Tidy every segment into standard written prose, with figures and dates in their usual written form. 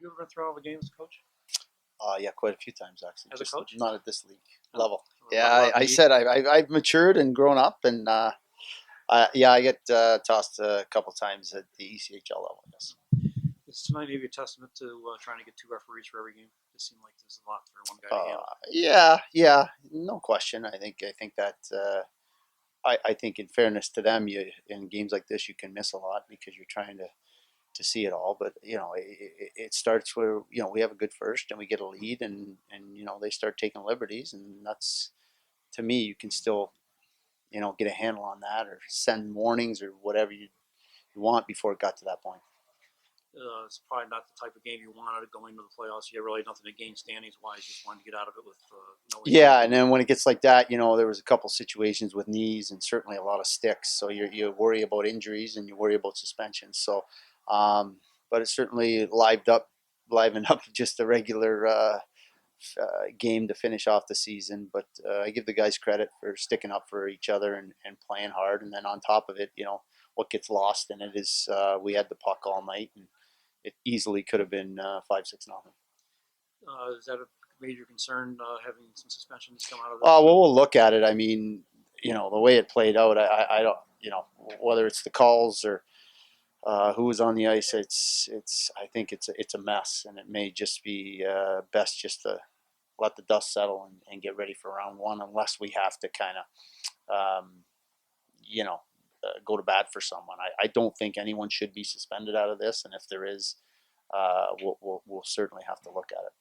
you ever been through all the games, coach? Yeah, quite a few times actually. As a Just coach? not at this league No. level. What Yeah, about I the said I've matured and grown up, and I get tossed a couple times at the ECHL level. Yes. is tonight maybe a testament to trying to get two referees for every game? It seemed like there's a lot for one guy to handle. Yeah, no question. I think that I think in fairness to them, you in games like this you can miss a lot because you're trying to see it all. But it starts where we have a good first and we get a lead, and they start taking liberties, and that's to me you can still get a handle on that or send warnings or whatever you want before it got to that point. It's probably not the type of game you wanted going into the playoffs. You had really nothing to gain standings wise. Just wanted to get out of it with knowing. Yeah, and then when it gets like that, there was a couple situations with knees and certainly a lot of sticks. So you worry about injuries and you worry about suspensions. So, but it certainly livened up just a regular game to finish off the season. But I give the guys credit for sticking up for each other and playing hard. And then on top of it, what gets lost in it is we had the puck all night, and it easily could have been 5-6-0. Is that a major concern having some suspensions come out of this? Well, we'll look at it. I mean, the way it played out, I don't, whether it's the calls or who was on the ice, I think it's a mess, and it may just be best just to let the dust settle and get ready for round one, unless we have to kind of, go to bat for someone. I don't think anyone should be suspended out of this, and if there is, we'll certainly have to look at it.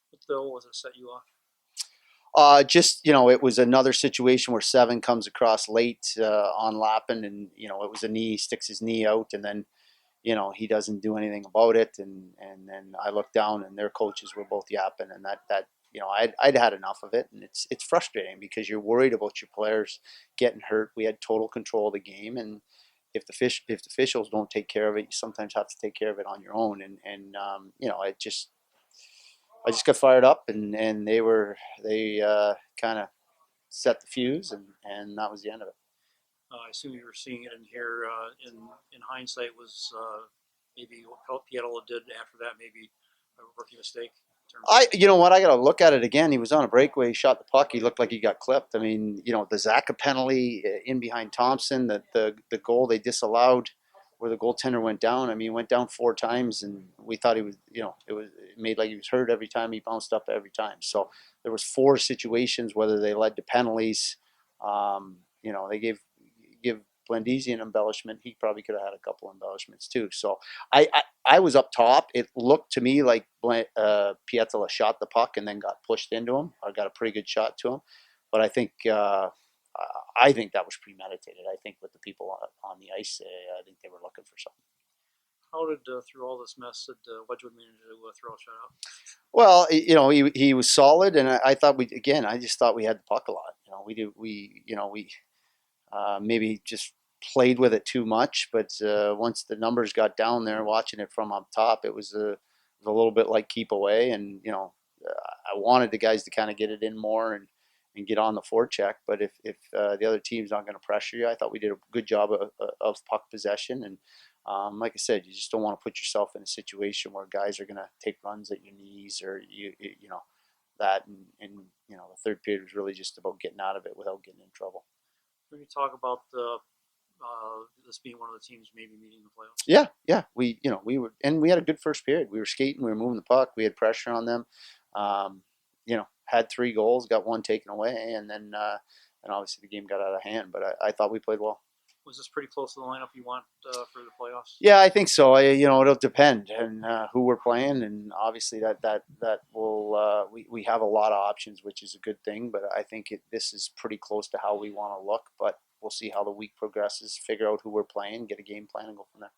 What though was it set you off? It was another situation where Seven comes across late on Lappin, and it was a knee, sticks his knee out, and then he doesn't do anything about it, and then I look down, and their coaches were both yapping, and that I'd had enough of it, and it's frustrating because you're worried about your players getting hurt. We had total control of the game, and if the officials don't take care of it, you sometimes have to take care of it on your own, and I just got fired up, and they kind of set the fuse, and that was the end of it. I assume you were seeing it in here. In hindsight, was maybe what Pietro did after that maybe a rookie mistake? You know what? I got to look at it again. He was on a breakaway. He shot the puck. He looked like he got clipped. I mean, the Zaka penalty in behind Thompson, the goal they disallowed, where the goaltender went down. I mean, he went down 4 times, and we thought he was, it made like he was hurt every time. He bounced up every time. So there was 4 situations, whether they led to penalties. They give Blandisi an embellishment. He probably could have had a couple embellishments too. So I was up top. It looked to me like Pietila shot the puck and then got pushed into him, or got a pretty good shot to him. But I think that was premeditated. I think with the people on the ice, I think they were looking for something. How did through all this mess did Wedgwood manage to throw a shot out? Well, he was solid, and I thought I just thought we had the puck a lot. We maybe just played with it too much, but once the numbers got down there, watching it from up top, it was a little bit like keep away, and I wanted the guys to kind of get it in more and get on the forecheck. But if the other team's not going to pressure you, I thought we did a good job of puck possession, and like I said, you just don't want to put yourself in a situation where guys are going to take runs at your knees or that, and the third period was really just about getting out of it without getting in trouble. When you talk about this being one of the teams maybe meeting the playoffs. Yeah. We had a good first period. We were skating, we were moving the puck, we had pressure on them. Had 3 goals, got 1 taken away, and then and obviously the game got out of hand. But I thought we played well. Was this pretty close to the lineup you want for the playoffs? Yeah, I think so. It'll depend on who we're playing, and obviously that will we have a lot of options, which is a good thing. But I think this is pretty close to how we want to look. But we'll see how the week progresses, figure out who we're playing, get a game plan, and go from there.